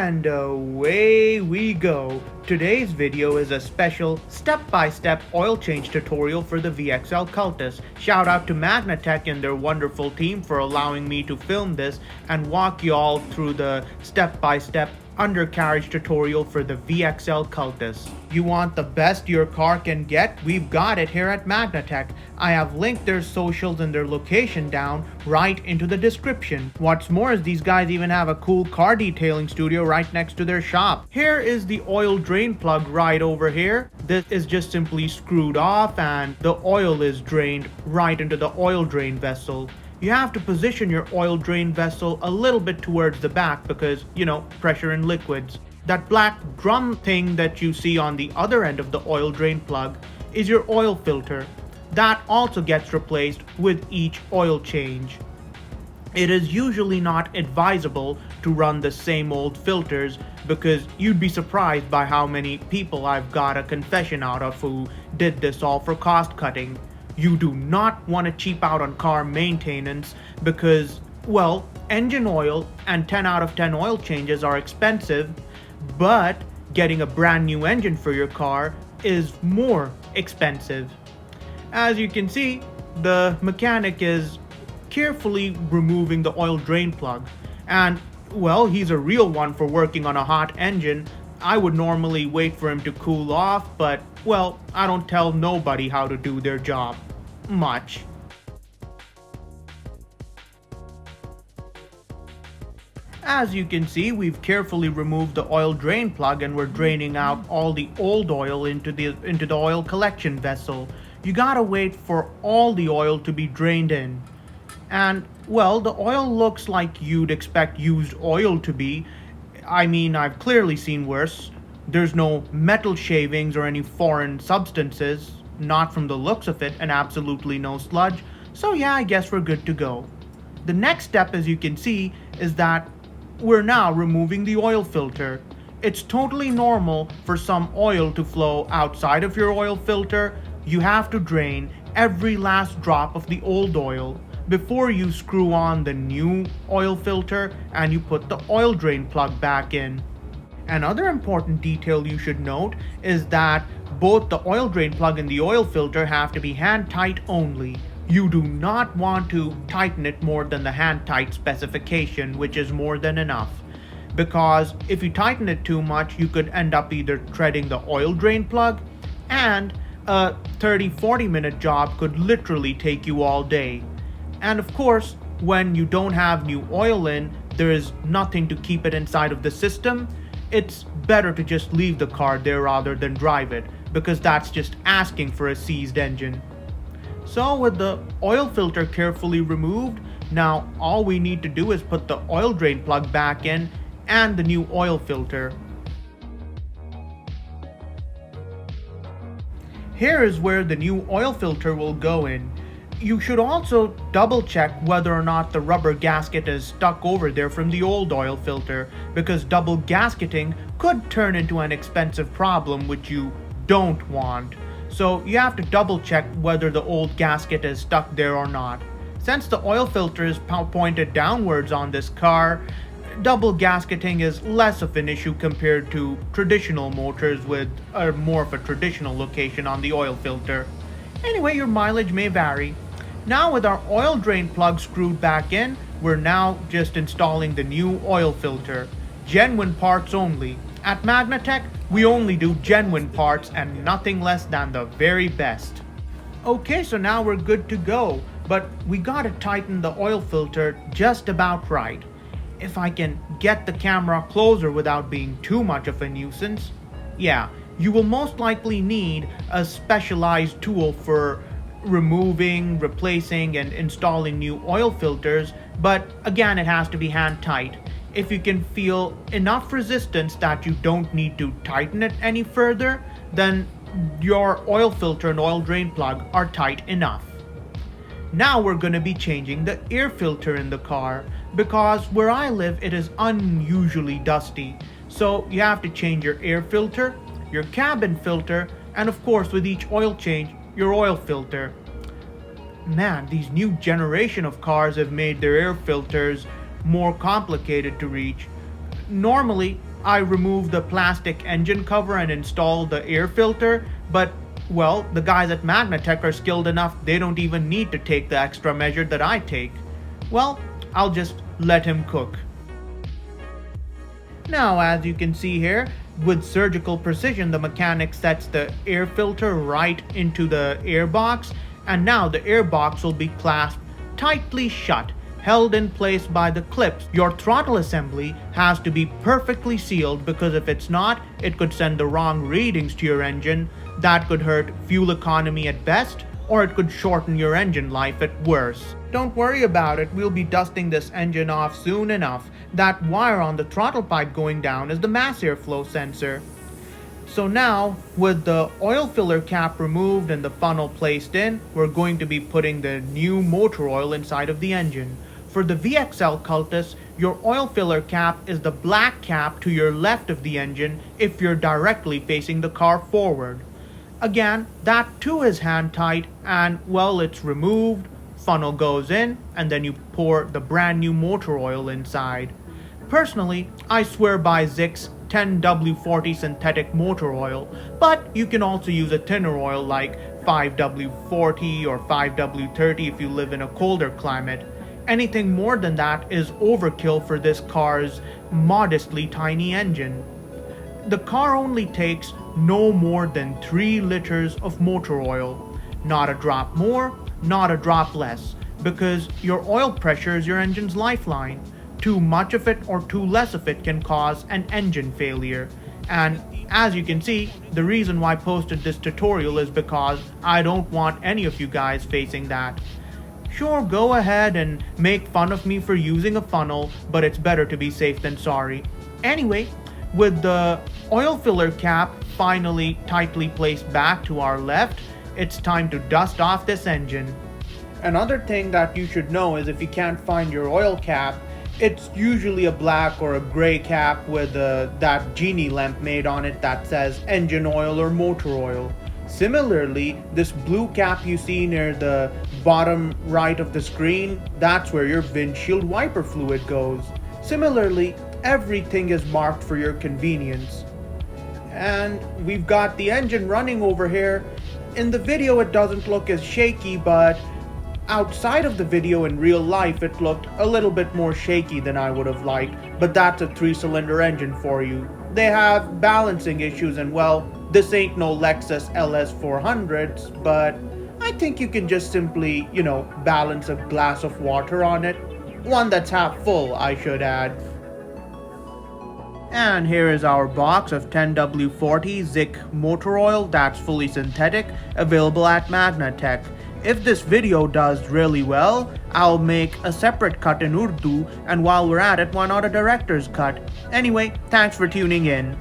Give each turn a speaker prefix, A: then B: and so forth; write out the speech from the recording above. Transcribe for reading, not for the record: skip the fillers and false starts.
A: And away we go. Today's video is a special step-by-step oil change tutorial for the VXL Cultus. Shout out to Magna Tech and their wonderful team for allowing me to film this and walk you all through the step-by-step undercarriage tutorial for the VXL Cultus. You want the best your car can get? We've got it here at Magna Tech. I have linked their socials and their location down right into the description. What's more is these guys even have a cool car detailing studio right next to their shop. Here is the oil drain plug right over here. This is just simply screwed off and the oil is drained right into the oil drain vessel. You have to position your oil drain vessel a little bit towards the back because, pressure in liquids. That black drum thing that you see on the other end of the oil drain plug is your oil filter. That also gets replaced with each oil change. It is usually not advisable to run the same old filters because you'd be surprised by how many people I've got a confession out of who did this all for cost cutting. You do not want to cheap out on car maintenance because, engine oil and 10 out of 10 oil changes are expensive, but getting a brand new engine for your car is more expensive. As you can see, the mechanic is carefully removing the oil drain plug, and he's a real one for working on a hot engine. I would normally wait for him to cool off, but I don't tell nobody how to do their job much. As you can see, we've carefully removed the oil drain plug and we're draining out all the old oil into the oil collection vessel. You gotta wait for all the oil to be drained in. And the oil looks like you'd expect used oil to be. I mean, I've clearly seen worse. There's no metal shavings or any foreign substances, not from the looks of it, and absolutely no sludge. So yeah, I guess we're good to go. The next step, as you can see, is that we're now removing the oil filter. It's totally normal for some oil to flow outside of your oil filter. You have to drain every last drop of the old oil before you screw on the new oil filter and you put the oil drain plug back in. Another important detail you should note is that both the oil drain plug and the oil filter have to be hand tight only. You do not want to tighten it more than the hand tight specification, which is more than enough. Because if you tighten it too much, you could end up either threading the oil drain plug, and a 30-40 minute job could literally take you all day. And of course, when you don't have new oil in, there is nothing to keep it inside of the system. It's better to just leave the car there rather than drive it, because that's just asking for a seized engine. So with the oil filter carefully removed, now all we need to do is put the oil drain plug back in and the new oil filter. Here is where the new oil filter will go in. You should also double check whether or not the rubber gasket is stuck over there from the old oil filter, because double gasketing could turn into an expensive problem which you don't want. So you have to double check whether the old gasket is stuck there or not. Since the oil filter is pointed downwards on this car, double gasketing is less of an issue compared to traditional motors with more of a traditional location on the oil filter. Anyway, your mileage may vary. Now with our oil drain plug screwed back in, we're now just installing the new oil filter. Genuine parts only. At Magna Tech, we only do genuine parts and nothing less than the very best. Okay, so now we're good to go, but we gotta tighten the oil filter just about right. If I can get the camera closer without being too much of a nuisance. Yeah, you will most likely need a specialized tool for removing, replacing, and installing new oil filters, but again, it has to be hand tight. If you can feel enough resistance that you don't need to tighten it any further, then your oil filter and oil drain plug are tight enough. Now we're going to be changing the air filter in the car, because where I live it is unusually dusty. So you have to change your air filter, your cabin filter, and of course with each oil change, your oil filter. Man, these new generation of cars have made their air filters more complicated to reach. Normally, I removed the plastic engine cover and installed the air filter, but well, the guys at Magna Tech are skilled enough they don't even need to take the extra measure that I take. Well, I'll just let him cook. Now, as you can see here, with surgical precision, the mechanic sets the air filter right into the air box, and now the air box will be clasped tightly shut, held in place by the clips. Your throttle assembly has to be perfectly sealed, because if it's not, it could send the wrong readings to your engine. That could hurt fuel economy at best, or it could shorten your engine life at worst. Don't worry about it, we'll be dusting this engine off soon enough. That wire on the throttle pipe going down is the mass airflow sensor. So now, with the oil filler cap removed and the funnel placed in, we're going to be putting the new motor oil inside of the engine. For the VXL Cultus, your oil filler cap is the black cap to your left of the engine if you're directly facing the car forward. Again, that too is hand tight, and well, it's removed, funnel goes in, and then you pour the brand new motor oil inside. Personally, I swear by Zic's 10W40 synthetic motor oil, but you can also use a thinner oil like 5W40 or 5W30 if you live in a colder climate. Anything more than that is overkill for this car's modestly tiny engine. The car only takes no more than 3 liters of motor oil. Not a drop more, not a drop less, because your oil pressure is your engine's lifeline. Too much of it or too less of it can cause an engine failure. And as you can see, the reason why I posted this tutorial is because I don't want any of you guys facing that. Sure, go ahead and make fun of me for using a funnel, but it's better to be safe than sorry. Anyway, with the oil filler cap finally tightly placed back to our left, it's time to dust off this engine. Another thing that you should know is if you can't find your oil cap, it's usually a black or a gray cap with that genie lamp made on it that says engine oil or motor oil. Similarly, this blue cap you see near the bottom right of the screen, that's where your windshield wiper fluid goes. Similarly, everything is marked for your convenience. And we've got the engine running over here. In the video it doesn't look as shaky, but outside of the video in real life it looked a little bit more shaky than I would have liked, but that's a 3-cylinder engine for you. They have balancing issues, and well, this ain't no Lexus LS400s, but I think you can just simply, balance a glass of water on it. One that's half full, I should add. And here is our box of 10W40 Zic motor oil that's fully synthetic, available at Magna Tech. If this video does really well, I'll make a separate cut in Urdu, and while we're at it, why not a director's cut? Anyway, thanks for tuning in.